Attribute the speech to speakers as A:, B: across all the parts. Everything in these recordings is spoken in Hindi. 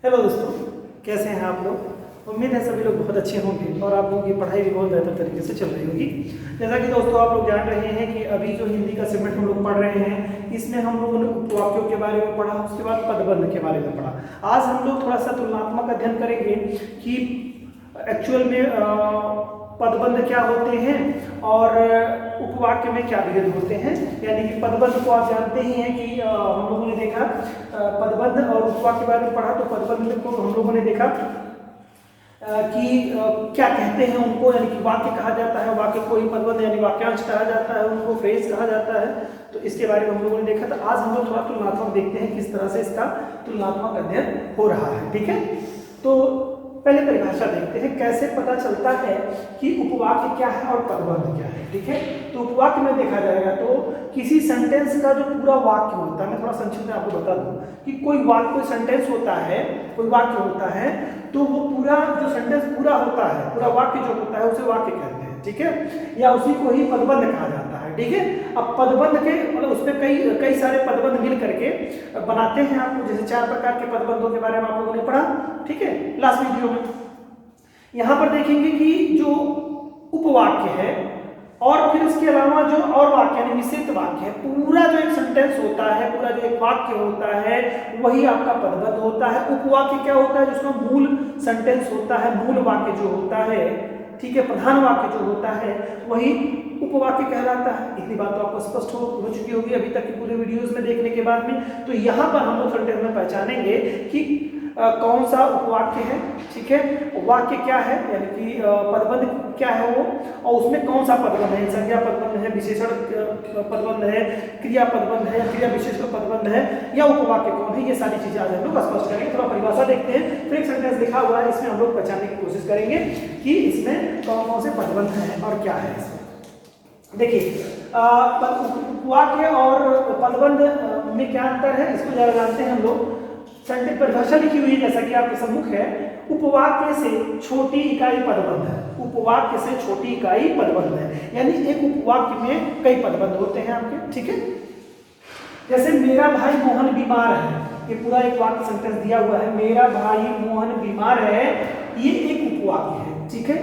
A: हेलो दोस्तों, कैसे हैं आप लोग। उम्मीद है सभी लोग बहुत अच्छे होंगे और आप लोगों की पढ़ाई भी बहुत बेहतर तरीके से चल रही होगी। जैसा कि दोस्तों आप लोग जान रहे हैं कि अभी जो हिंदी का सेगमेंट हम लोग पढ़ रहे हैं, इसमें हम लोगों ने उपवाक्यों के बारे में पढ़ा, उसके बाद पदबंध के बारे में पढ़ा। आज हम लोग थोड़ा सा तुलनात्मक अध्ययन करेंगे कि एक्चुअल में पदबंध क्या होते हैं और उपवाक्य में क्या भेद होते हैं। यानी कि पदबंध को आप जानते ही हैं कि हम लोगों ने देखा पदबंध और उपवाक्य के बारे में पढ़ा। तो पदबंध को हम लोगों ने देखा कि क्या कहते हैं उनको, यानी कि वाक्य कहा जाता है, वाक्य को ही पदबंध यानी वाक्यांश कहा जाता है, उनको फ्रेज कहा जाता है। तो इसके बारे में हम लोगों ने देखा। तो आज हम लोग थोड़ा तुलनात्मक देखते हैं किस तरह से इसका तुलनात्मक अध्ययन हो रहा है। ठीक है, तो पहले परिभाषा देखते हैं, कैसे पता चलता है कि उपवाक्य क्या है और पदबंध क्या है। ठीक है, तो उपवाक्य में देखा जाएगा तो किसी सेंटेंस का जो पूरा वाक्य होता है, मैं थोड़ा संक्षिप्त में आपको बता दूं कि कोई सेंटेंस होता है, कोई वाक्य होता है, तो वो पूरा जो सेंटेंस पूरा होता है, पूरा वाक्य जो होता है उसे वाक्य कहते हैं। ठीक है, या उसी को ही पदबंध कहा जाता है। ठीक है, अब पदबंध के मतलब उसमें कई सारे पदबंध मिल करके बनाते हैं। आपको जैसे 4 प्रकार के पदबंधों के बारे में आप लोगों ने पढ़ा। ठीक है, लास्ट वीडियो में यहां पर देखेंगे कि जो उपवाक्य है और फिर उसके अलावा जो और वाक्य यानी मिश्रित वाक्य है, पूरा जो एक सेंटेंस होता है, पूरा जो एक वाक्य होता है, वही आपका पदबंध होता है। उपवाक्य क्या होता है, जिसका मूल सेंटेंस होता है, मूल वाक्य जो होता है, ठीक है, प्रधान वाक्य जो होता है, वही उपवाक्य कहलाता है। इतनी बात तो आपको स्पष्ट हो चुकी होगी अभी तक के पूरे वीडियोस में देखने के बाद में। तो यहाँ पर हम लोग सेंटेंस में पहचानेंगे कि कौन सा उपवाक्य है, ठीक है, वाक्य क्या है, यानी कि पदबंध क्या है वो, और उसमें कौन सा पदबंध है, संज्ञा पदबंध है, विशेषण पदबंध है, क्रिया पदबंध है, क्रिया विशेषण पदबंध है, या उपवाक्य कौन है। ये सारी चीजें आज हम लोग स्पष्ट करेंगे। थोड़ा परिभाषा देखते हैं, फिर एक सेंटेंस लिखा हुआ है, इसमें हम लोग पहचानने की कोशिश करेंगे कि इसमें कौन कौन से पदबंध हैं और क्या है इसमें। देखिए, उपवाक्य और पदबंध में क्या अंतर है, इसको जरा जानते हैं हम लोग। सेंटेंस परिभाषा लिखी हुई है जैसा कि आपके सम्मुख है। उपवाक्य से छोटी इकाई पदबंध है। उपवाक्य से छोटी इकाई पदबंध है, यानी एक उपवाक्य में कई पदबंध होते हैं आपके। ठीक है, जैसे मेरा भाई मोहन बीमार है, ये पूरा एक वाक्य सेंटेंस दिया हुआ है, मेरा भाई मोहन बीमार है, ये एक उपवाक्य है। ठीक है,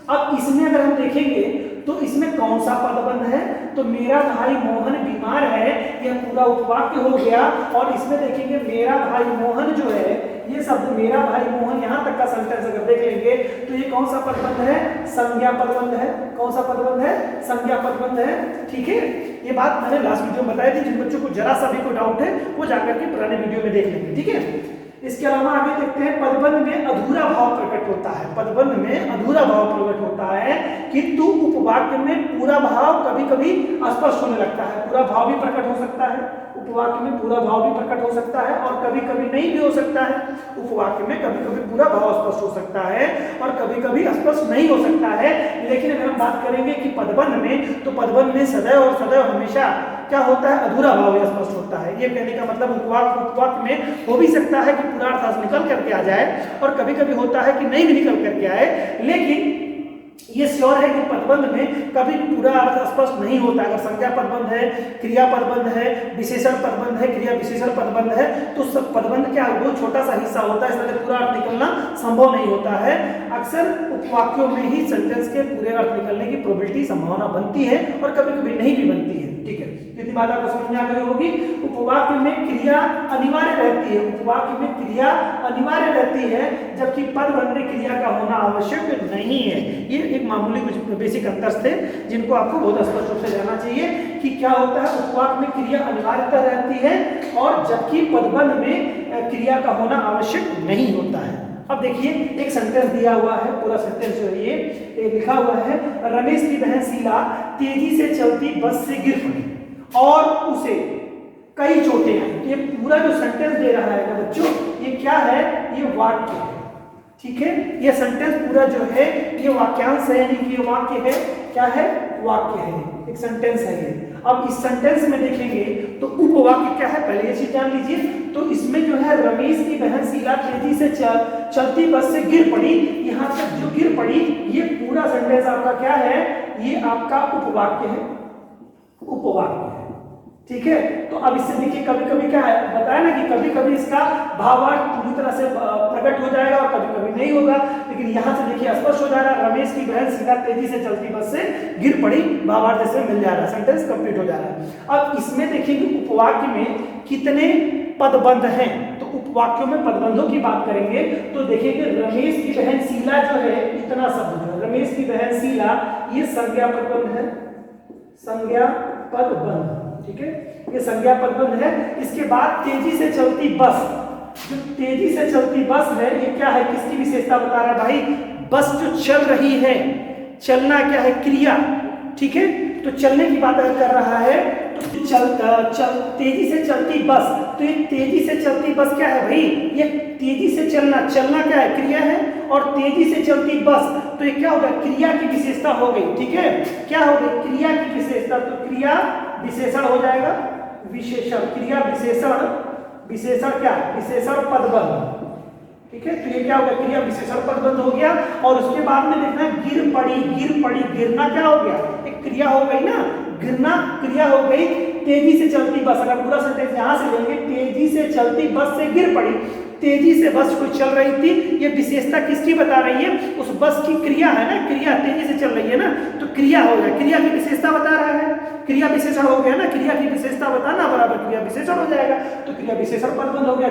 A: अब इसमें अगर हम देखेंगे तो इसमें कौन सा पदबंध है, तो मेरा भाई मोहन बीमार है, यह पूरा उपवाक्य हो गया। और इसमें देखेंगे मेरा भाई मोहन जो है, ये शब्द मेरा भाई मोहन, यहां तक का सेंटेंस अगर देख लेंगे तो ये कौन सा पदबंध है, संज्ञा पदबंध है। कौन सा पदबंध है, संज्ञा पदबंध है। ठीक है, ये बात मैंने लास्ट वीडियो में बताई थी। जिन बच्चों को जरा सा भी कोई डाउट है वो जाकर के पुराने वीडियो में देख लेंगे। ठीक है, इसके अलावा आगे देखते हैं, पदबंध में अधूरा भाव प्रकट होता है। पदबंध में अधूरा भाव प्रकट होता है, किंतु उपवाक्य में पूरा भाव कभी कभी स्पष्ट होने लगता है। पूरा भाव भी प्रकट हो सकता है, उपवाक्य में पूरा भाव भी प्रकट हो सकता है, और कभी कभी नहीं भी हो सकता है। उपवाक्य में कभी कभी पूरा भाव स्पष्ट हो सकता है और कभी कभी स्पष्ट नहीं हो सकता है। लेकिन अगर हम बात करेंगे कि पदबंध में, तो पदबंध में सदैव और सदैव हमेशा क्या होता है, अधूरा भाव स्पष्ट होता है। ये कहने का मतलब उपवाक्य में हो भी सकता है कि पूरा अर्थ निकल करके आ जाए, और कभी कभी होता है कि नहीं भी निकल करके आए। लेकिन ये श्योर है कि पदबंध में कभी पूरा अर्थ स्पष्ट नहीं होता। अगर संज्ञा पदबंध है, क्रिया पदबंध है, विशेषण पदबंध है, क्रिया विशेषण पदबंध है, तो सब पदबंध क्या है, वो छोटा सा हिस्सा होता है, इसलिए पूरा अर्थ निकलना संभव नहीं होता है। अक्सर उपवाक्यों में ही सेंटेंस के पूरे अर्थ निकलने की प्रोबेबिलिटी, संभावना बनती है, और कभी कभी नहीं भी बनती है। ठीक है, इतनी बात आपको समझ में आ गई होगी। उपवाक्य में क्रिया अनिवार्य रहती है, उपवाक्य में क्रिया अनिवार्य रहती है, जबकि पदबंध में क्रिया का होना आवश्यक नहीं है। ये एक मामूली कुछ बेसिक अंतर थे जिनको आपको बहुत स्पष्ट रूप से जानना चाहिए कि क्या होता है। उपवाक्य में क्रिया अनिवार्यता रहती है, और जबकि पदबंध में क्रिया का होना आवश्यक नहीं होता है। अब देखिए, एक सेंटेंस दिया हुआ है, पूरा सेंटेंस जो है ये लिखा हुआ है, रमेश की बहन शीला तेजी से चलती बस से गिर पड़ी और उसे कई चोटें आई। ये पूरा जो सेंटेंस दे रहा है बच्चों, ये क्या है, ये वाक्य है। ठीक है, ये सेंटेंस पूरा जो है ये वाक्यांश है, यानी कि ये वाक्य है। क्या है, वाक्य है, एक सेंटेंस है ये। अब इस सेंटेंस में देखेंगे तो उपवाक्य क्या है, पहले ये चीज जान लीजिए। तो इसमें जो है, रमेश की बहन शीला तेजी से चलती बस से गिर पड़ी, यहां तक जो गिर पड़ी, ये पूरा सेंटेंस आपका क्या है, ये आपका उपवाक्य है, उपवाक्य है। ठीक है। तो अब इससे देखिए कभी कभी क्या है बताया ना कि कभी कभी इसका भावार्थ पूरी तरह से प्रकट हो जाएगा और कभी कभी नहीं होगा, लेकिन यहाँ से देखिए स्पष्ट हो जा रहा है, रमेश की बहन शीला तेजी से चलती बस से गिर पड़ी, भावार्थ से मिल जा रहा है, सेंटेंस कंप्लीट हो जा रहा है। अब इसमें देखिए उपवाक्य में कितने पदबंध हैं, तो उपवाक्यों में पदबंधों की बात करेंगे तो देखेंगे रमेश की बहन शीला जो है, इतना शब्द जो है रमेश की बहन शीला, ये संज्ञा पदबंध है, संज्ञा पदबंध, ठीक है, ये संज्ञा पदबंध है। इसके बाद तेजी से चलती बस, जो तेजी से चलती बस है ये क्या है, किसकी विशेषता बता रहा है भाई, बस जो चल रही है, चलना क्या है, क्रिया, ठीक है। तो चलने की बात अगर कर रहा है तो तेजी से चलती बस, तो ये तेजी से चलती बस क्या है भाई, ये तेजी से चलना, चलना क्या है, क्रिया है, और तेजी से चलती बस तो ये क्या होगा, क्रिया की विशेषता हो गई, ठीक है, क्या हो गई, क्रिया की विशेषता, तो क्रिया विशेषण हो जाएगा, विशेषण, क्रिया विशेषण, विशेषण क्या, विशेषण पदबंध, ठीक है। तो ये क्या हो गया, क्रिया विशेषण पदबंध हो गया। और उसके बाद में देखना गिर पड़ी, गिर पड़ी, गिरना क्या हो गया, एक क्रिया हो गई ना, गिरना क्रिया हो गई। तेजी से चलती बस, अगर पूरा सेंटेंस यहां से लेंगे, तेजी से चलती बस से गिर पड़ी, तेजी से बस कोई चल रही थी, ये विशेषता किसकी बता रही है, उस बस की क्रिया है ना, क्रिया तेजी से चल रही है ना, तो क्रिया हो गया, क्रिया की विशेषता बता रहा है, क्रिया विशेषण हो गया ना, क्रिया की विशेषता बताना बराबर क्रिया विशेषण हो जाएगा, तो क्रिया विशेषण पदबंध हो गया,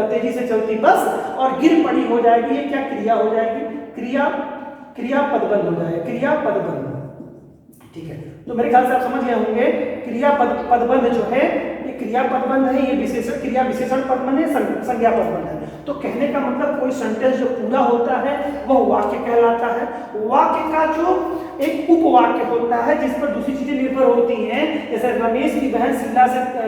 A: तेजी से चलती बस और गिर पड़ी हो जाएगी, ये क्या क्रिया हो जाएगी, क्रिया, क्रिया पदबंध हो जाएगा, क्रिया पदबंध, ठीक है। तो मेरे ख्याल से आप समझ गए होंगे, क्रिया पदबंध जो है ये क्रिया पदबंध है, ये विशेषण, क्रिया विशेषण पदबंध है, संज्ञा पदबंध है। तो कहने का मतलब कोई सेंटेंस जो पूरा होता है वह वाक्य कहलाता है। वाक्य का जो एक उपवाक्य होता है जिस पर दूसरी चीजें निर्भर होती हैं, जैसे रमेश की बहन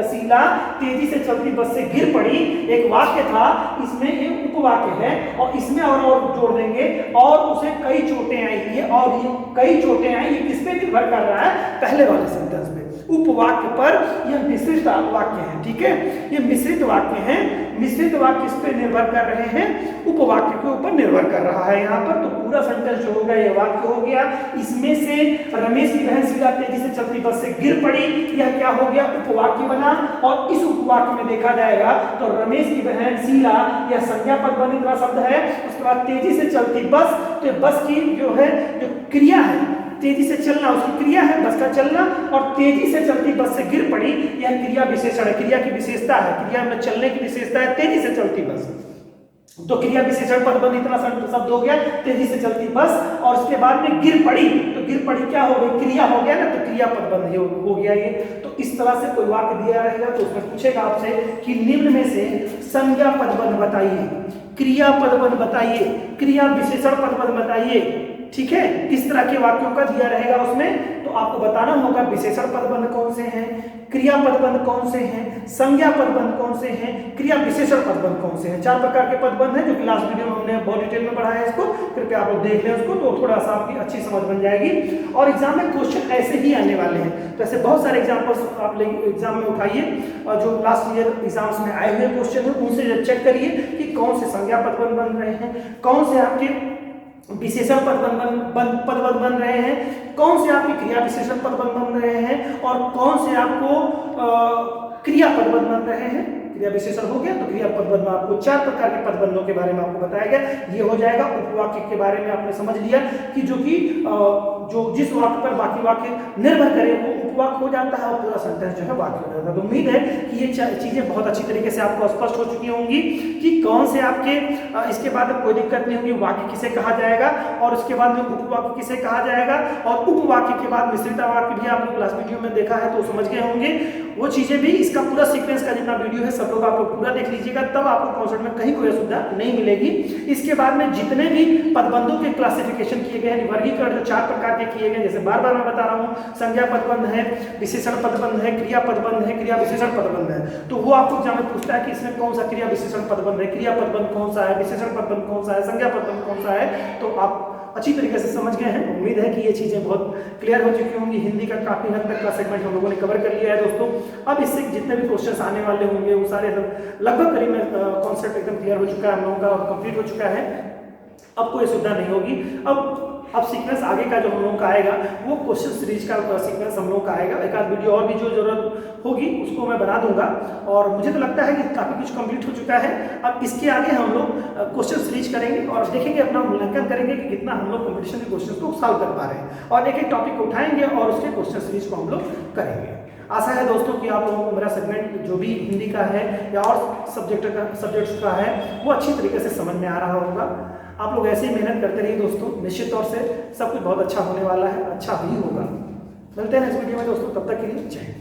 A: शीला तेजी से चलती बस से गिर पड़ी, एक वाक्य था, इसमें ये उपवाक्य है, और इसमें और जोड़ देंगे और उसे कई चोटें आई, ये और ये कई चोटें आई, ये किस पे निर्भर कर रहा है, पहले वाले सेंटेंस पे, उपवाक्य पर। यह मिश्रित वाक्य है, ठीक है, ये मिश्रित वाक्य है, मिश्रित वाक्य इस पे निर्भर कर रहे हैं, उपवाक्य के ऊपर निर्भर कर रहा है यहाँ पर। तो पूरा सेंटेंस जो होगा ये वाक्य हो गया, इसमें से रमेश की बहन शीला तेजी से चलती बस से गिर पड़ी, यह क्या हो गया, उपवाक्य बना। और इस उपवाक्य में देखा जाएगा तो रमेश की बहन शीला यह संज्ञा पदबंधित शब्द है, उसके बाद तेजी से चलती बस, तो बस की जो है जो क्रिया है, तेजी से चलना उसकी क्रिया है, बस का चलना, और तेजी से चलती बस से गिर पड़ी, यह क्रिया विशेषण है, क्रिया की विशेषता है, क्रिया में चलने की विशेषता है तेजी से चलती बस। तो क्रिया विशेषण पदबंध इतना शब्द हो गया, तेजी से चलती बस, और उसके बाद में गिर पड़ी, तो गिर पड़ी क्या हो गई, क्रिया हो गया ना, तो क्रिया पदबंध हो गया ये। तो इस तरह से कोई वाक्य दिया रहेगा तो उसमें पूछेगा आपसे कि निम्न में से संज्ञा पदबंध बताइए, क्रिया पदबंध बताइए, क्रिया विशेषण पदबंध बताइए, ठीक है। इस तरह के वाक्यों का दिया रहेगा उसमें, तो आपको बताना होगा विशेषण पदबंध कौन से हैं, क्रिया पदबंध कौन से हैं, संज्ञा पदबंध कौन से हैं, क्रिया विशेषण पदबंध कौन से हैं। 4 प्रकार के पदबंध हैं जो कि लास्ट वीडियो में हमने बहुत डिटेल में पढ़ा है इसको, कृपया आप लोग देख लें उसको, तो थोड़ा सा आपकी अच्छी समझ बन जाएगी। और एग्जाम में क्वेश्चन ऐसे ही आने वाले हैं, तो ऐसे बहुत सारे एग्जाम्पल्स आप एग्जाम में उठाइए, और जो लास्ट ईयर एग्जाम्स में आए हुए क्वेश्चन है उनसे चेक करिए कि कौन से संज्ञा पदबंध बन रहे हैं, कौन से आपके विशेषण पदबंध बन रहे हैं, कौन से आपकी क्रिया विशेषण पदबंध बन रहे हैं, और कौन से आपको क्रिया पदबंध बन रहे हैं। क्रिया विशेषण हो गया, तो क्रिया पदबंध में आपको 4 प्रकार के पदबंधों के बारे में आपको बताया गया, ये हो जाएगा। उपवाक्य के बारे में आपने समझ लिया कि जो जिस वाक्य पर बाकी वाक्य निर्भर करे वो उपवाक्य हो जाता है, और पूरा सेंटेंस जो है वाक्य हो जाता है। तो उम्मीद है कि ये चीजें बहुत अच्छी तरीके से आपको स्पष्ट हो चुकी होंगी कि कौन से आपके इसके बाद कोई दिक्कत नहीं होगी, वाक्य किसे कहा जाएगा, और उसके बाद में उपवाक्य किसे कहा जाएगा, और उपवाक्य के बाद मिश्रित वाक्य भी आप लोग लास्ट वीडियो में देखा है तो समझ गए होंगे वो चीजें भी। इसका पूरा सीक्वेंस का जितना वीडियो है सब लोग आप लोग पूरा देख लीजिएगा, तब आपको कॉन्सेप्ट में कहीं कोई असुविधा नहीं मिलेगी। इसके बाद में जितने भी पदबंधों के क्लासिफिकेशन किए गए हैं, वर्गीकरण जो 4 प्रकार के किए गए, जैसे बार बार मैं बता रहा हूँ, संज्ञा पदबंध है, विशेषण पदबंध है, क्रिया पदबंध है, क्रिया विशेषण पदबंध है। तो वो आपको एग्जाम में पूछता है कि इसमें कौन सा क्रिया विशेषण पदबंध है, क्रिया पदबंध कौन सा है, विशेषण पदबंध कौन सा है, संज्ञा पदबंध कौन सा है, तो आप अच्छी तरीके से समझ गए हैं। उम्मीद है कि ये चीजें बहुत क्लियर हो चुकी होंगी। हिंदी का काफी हद तक का सेगमेंट हम लोगों ने कवर कर लिया है दोस्तों। अब इससे जितने भी क्वेश्चंस आने वाले होंगे वो सारे लगभग करीब में कॉन्सेप्ट एकदम क्लियर हो चुका है हम लोगों का और कंप्लीट हो चुका है। अब कोई सुविधा नहीं होगी। अब अब सीक्वेंस आगे का जो हम लोग का आएगा वो क्वेश्चन सीरीज का सीक्वेंस हम लोग का आएगा। एक आध वीडियो और भी जो जरूरत होगी उसको मैं बना दूंगा। और मुझे तो लगता है कि काफ़ी कुछ कंप्लीट हो चुका है। अब इसके आगे हम लोग क्वेश्चन सीरीज करेंगे और देखेंगे, अपना मूल्यांकन करेंगे कि कितना हम लोग कंपटीशन के क्वेश्चन को सॉल्व कर पा रहे हैं, और एक एक टॉपिक को उठाएंगे और उसके क्वेश्चन सीरीज को हम लोग करेंगे। आशा है दोस्तों कि आप लोगों को मेरा सेगमेंट जो भी हिंदी का है या और सब्जेक्ट्स का है वो अच्छी तरीके से समझ में आ रहा होगा। आप लोग ऐसे ही मेहनत करते रहिए दोस्तों, निश्चित तौर से सब कुछ बहुत अच्छा होने वाला है, अच्छा ही होगा। मिलते हैं नेक्स्ट वीडियो में दोस्तों, तब तक के लिए जय हिंद।